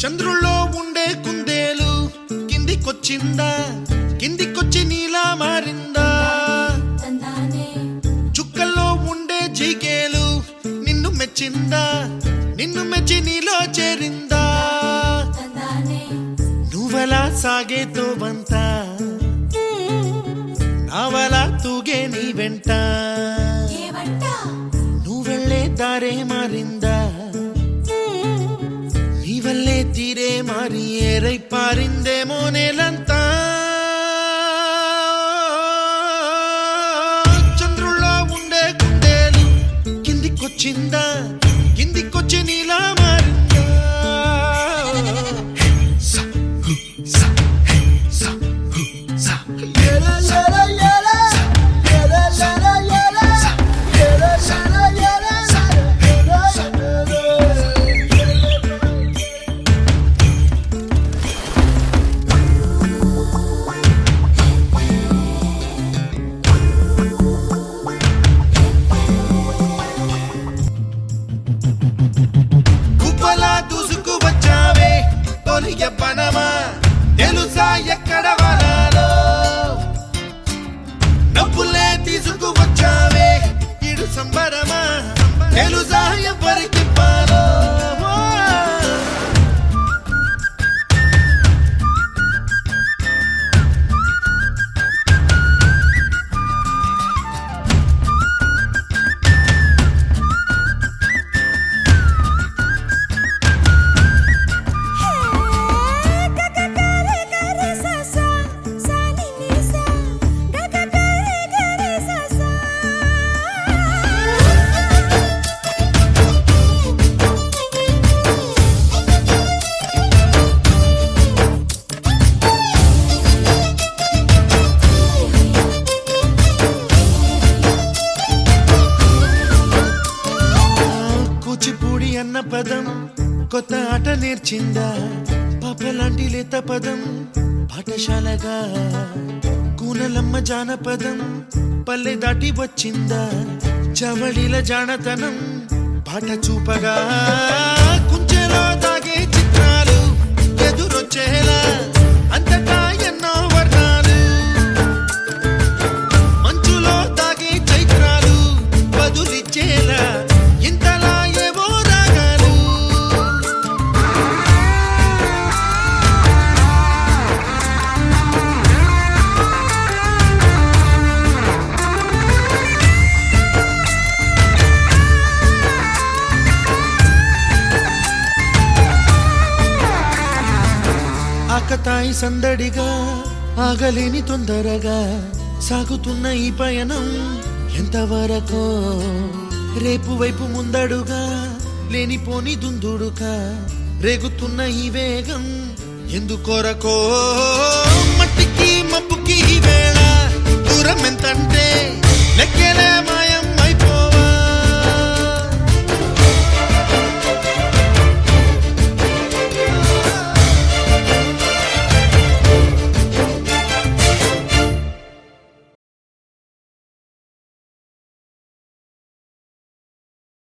చంద్రుల్లో ఉండే కుందేలు కిందికొచ్చిందా, కిందికొచ్చి నీలా మారిందా? చుక్కల్లో ఉండే జీకేలు నిన్ను మెచ్చిందా, నిన్ను మెచ్చి నీలో చేరిందా? నువ్వలా సాగే తోవంత నావలా తూగే నీ వెంట, నువ్వెళ్ళే దారే మారిందా, నీ వల్లే తీరే మారి ఏరై పారిందేమో నేలంతా. చంద్రుల్లో ఉండే కుందేలు కిందికొచ్చిందా, కిందికొచ్చి నీలా మారిందా? యవ్వనమా తెలుసా ఎక్కడ వనాలో, నవ్వులే తీసుకువచ్చావే ఇడు సంబరమా తెలుసా ఎవరికి పాలో? కూచిపూడి అన్న పదం కొత్త ఆట నేర్చిందా, పాపలాంటి లేత పదం పాఠశాలగా, కూనలమ్మ జానపదం పల్లె దాటి వచ్చిందా, చవడిల జానతనం పాట చూపగా, కుంచెలో దాగే చిత్రాలు ఎదురొచ్చేలా అంతటా ఎన్నో వర్ణాలు, మంచులో దాగే చైత్రాలు బదులిచ్చేలా ఇంతలా ఏవో రాగాలు. ఆకతాయి సందడిగా ఆగలేని తొందరగా సాగుతున్న ఈ పయనం ఎంతవరకో, రేపు వైపు ముందడుగా లేనిపోని దుందుడుగా రేగుతున్న ఈ వేగం ఎందుకొరకో? మట్టికి మబ్బుకి ఈ వేళ దూరం ఎంతంటే లెక్కలే మాయ